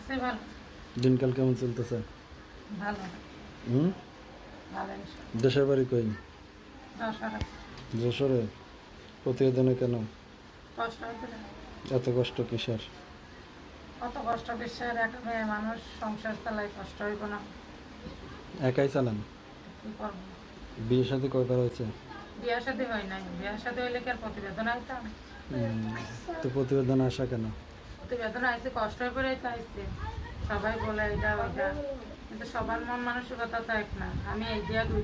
আছে ভালো। দিনকাল কেমন চলতেছে? ভালো। হুম। ভালো। দেশের বাড়ি কই? যশোরে। যশোরে। প্রতিবেদনে কেন কষ্ট হইতে না। এত কষ্ট কিসের? কত কষ্ট বিশ্বের একটা মেয়ে মানুষ সংসার চালাই কষ্ট হইব না? একাই চালান? কি করবো? বিয়ে সাথে কয়বার হয়েছে? বিয়া শাদী হয় নাই। বিয়া শাদী হইলে কি আর প্রতিবেদন আইতাম? তো প্রতিবেদন আসা কেন? প্রতিবেদন আইছে কষ্ট হয়ে পড়ে তো আইছে। সবাই বলে এটা ওইটা, কিন্তু সবার মন মানসিকতা তো এক না। আমি এই দিয়া দুই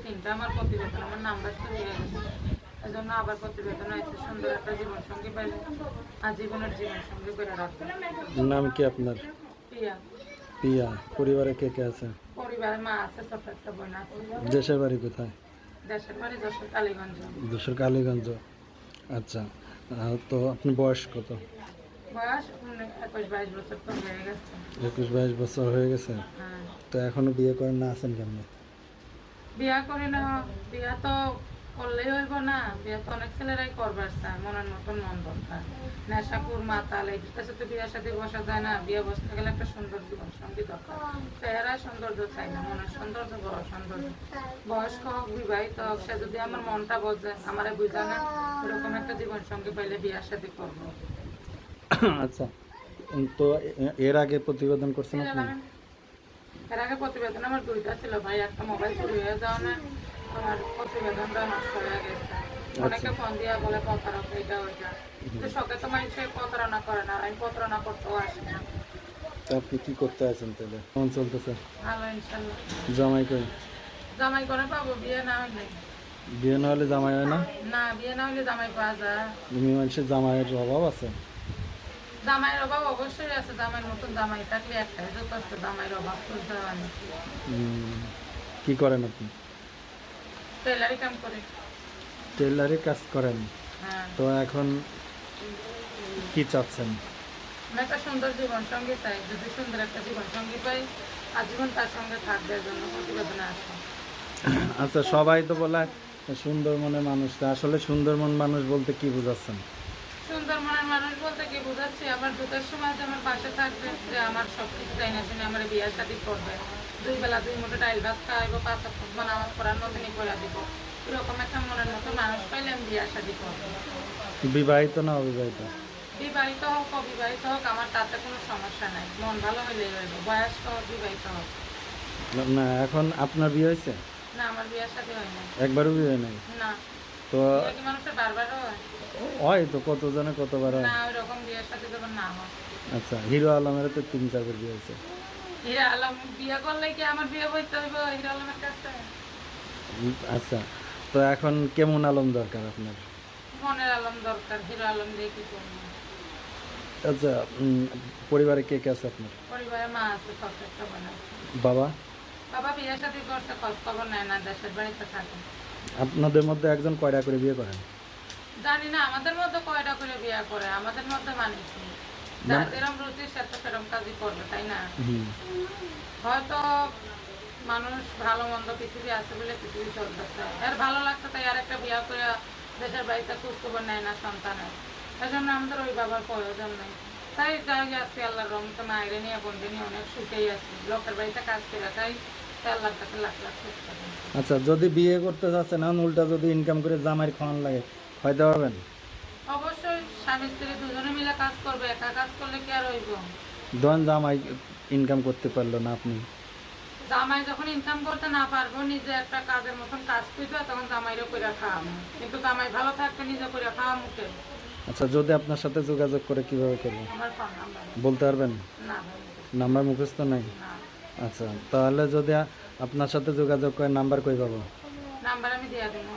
তিনটা আমার প্রতিবেদন আমার নাম্বার চলে গেছে। এই জন্য আবার প্রতিবেদন আইছে। সুন্দর একটা জীবন সঙ্গী পাইলে আজীবনের জীবন সঙ্গী করে রাখবে। নাম কি আপনার? প্রিয়া। পিয়া। পরিবারে কে কে আছে? পরিবারে মা আছে, ছোট একটা বোন আছে। দেশের বাড়ি কোথায়? দেশের বাড়ি যশোর কালীগঞ্জ। যশোর কালীগঞ্জ। আচ্ছা। তো আপনি বয়স কত? বয়স 21-22 বছর তো হয়ে গেছে। 21-22 বছর হয়ে গেছে। হ্যাঁ। তো এখনো বিয়ে করেন না, আছেন কেমন? বিয়া করি না। বিয়া তো করলেই হইব না। বিয়া তো অনেক ছেলেরাই করবার চায়। মনের মতন মন দরকার। নেশাকুর মাতাল এই কাছে তো বিয়ার সাথে বসা যায় না। বিয়ে বসতে গেলে একটা সুন্দর জীবন সঙ্গী দরকার। চেহারায় সৌন্দর্য চাই না, মনের সৌন্দর্য বড় সৌন্দর্য। বয়স্ক হোক বিবাহিত হোক, সে যদি আমার মনটা বোঝে, আমারে বুঝা না, এরকম একটা জীবন সঙ্গী পাইলে বিয়ার সাথে করবো। আচ্ছা। তো এর আগে প্রতিবেদন করছেন আপনি? এর আগে প্রতিবেদন আমার দুইটা ছিল ভাই। একটা মোবাইল চুরি হয়ে যাওয়া না, আমার প্রতিবেদনটা নষ্ট হয়ে গেছে। অনেকে ফোন দিয়া বলে প্রতারক এইটা ওইটা, কিন্তু শখে তো মানুষ প্রতারণা করে না। আমি প্রতারণা করতেও আসি না। তো আপনি কি করতে আছেন তাহলে? কেমন চলতেছে? ভালো ইনশাল্লাহ। জামাই কই? জামাই করে পাবো, বিয়ে না হইলে। বিয়ে না হলে জামাই হয় না? না, বিয়ে না হইলে জামাই পাওয়া যায়? মেয়ে মানুষের জামাইয়ের অভাব আছে? জামাইয়ের অভাব অবশ্যই আছে। জামাইয়ের মতন জামাই থাকলে একটাই যথেষ্ট। জামাইয়ের অভাব তুলতে হয় না। কি করেন আপনি? টেলারি কাম করে। টেলারি কাজ করেন? হ্যাঁ। তো এখন কি চাচ্ছেন? আমি একটা সুন্দর জীবন সঙ্গী চাই। যদি সুন্দর একটা জীবন সঙ্গী পাই, আজীবন তার সঙ্গে থাকবে। এর জন্য প্রতিবেদনে আসে। আচ্ছা, সবাই তো বলে সুন্দর মনের মানুষ। তা আসলে সুন্দর মন মানুষ বলতে কি বোঝাচ্ছেন? সুন্দর মনের মানুষ বলতে কি বোঝাচ্ছি, আমার দুটোর সময় যে আমার পাশে থাকবে, যে আমার সব কিছু চাই না শুনে আমার বিয়ে শাদী করবে, 2 বেলা 2 মুঠো ডাইল ভাত খাওয়াইবো, 5 ওয়াক্ত নামাজ পড়ার নতুনই করে দিব, এরকম একটা মনের মতো মানুষ পাইলে আমি বিয়ে শাদী করবো। বিবাহিত না অবিবাহিত? বিবাহিত হোক অবিবাহিত হোক আমার তাতে কোনো সমস্যা নাই। মন ভালো হইলেই হইব। বয়স্ক হোক বিবাহিত হোক। না, এখন আপনার বিয়ে হয়েছে? না, আমার বিয়ে শাদী হয় না। একবারও বিয়ে হয় নাই? না। তো বিয়ে কি মানুষের বারবার হয়? হয় তো, কতজনে কতবার হয়। না, ওইরকম বিয়ে শাদী যখন না হয়। আচ্ছা, হিরো আলমের তো 3-4 বার বিয়ে হয়েছে। হিরা আলম বিয়ে করলে কি আমার বিয়ে বইতে হইব হিরা আলমের কাছে? আচ্ছা, তো এখন কেমন আলম দরকার আপনার? মনের আলম দরকার। হিরো আলম দিয়ে কি করবো? আচ্ছা, পরিবারে কে কে আছে আপনার? পরিবারে মা আছে, ছোট একটা বোন আছে। বাবা? বাবা বিয়ে শাদী করছে, খোঁজ খবর নেয় না, দেশের বাড়িতে থাকে। আপনাদের মধ্যে একজন কয়টা করে বিয়ে করেন? জানি না আমাদের মধ্যে কয়টা করে বিয়ে করে। আমাদের মধ্যে মানিস যার যেরম রুচি সে তো সেরম কাজই করবে, তাই না? হয়তো মানুষ ভালো মন্দ পৃথিবী আছে বলে পৃথিবী চলতেছে, এর ভালো লাগছে তাই আর একটা বিয়ে করে দেশের বাড়িতে খোঁজ খবর নেয় না সন্তানের। এই জন্য আমাদের ওই বাবার প্রয়োজন নেই। তাই যাই আছি আল্লাহর রহমতে, মায়ের নিয়ে বোনকে নিয়ে অনেক সুখেই আছি। লোকের বাড়িতে কাজ করে তাই আল্লাহর কাছে লাখ লাখ চেষ্টা করি। আচ্ছা, যদি বিয়ে করতে চাচ্ছেন না, উল্টা যদি ইনকাম করে জামাইয়ের খাওয়ান লাগে, খাইতে পারবেন? অবশ্যই স্বামী স্ত্রী দুজনে মিলে কাজ করবে। একা কাজ করলে কি আর হইব? ধরেন জামাই ইনকাম করতে পারলো না, আপনি? জামাই যখন ইনকাম করতে না পারবো, নিজে একটা কাজের মতন কাজ করবে, তখন জামাইরও করে খাওয়াবো। কিন্তু জামাই ভালো থাকতে নিজে করে খাওয়া মুখে। আচ্ছা, যদি আপনার সাথে যোগাযোগ করে কিভাবে করবো আমার ফোন নাম্বার বলতে পারবেন? না ভাই। নাম্বার মুখস্থ নাই? না। আচ্ছা, তাহলে যদি আপনার সাথে যোগাযোগ করে নাম্বার কই পাবো? নাম্বার আমি দিয়ে দেবো।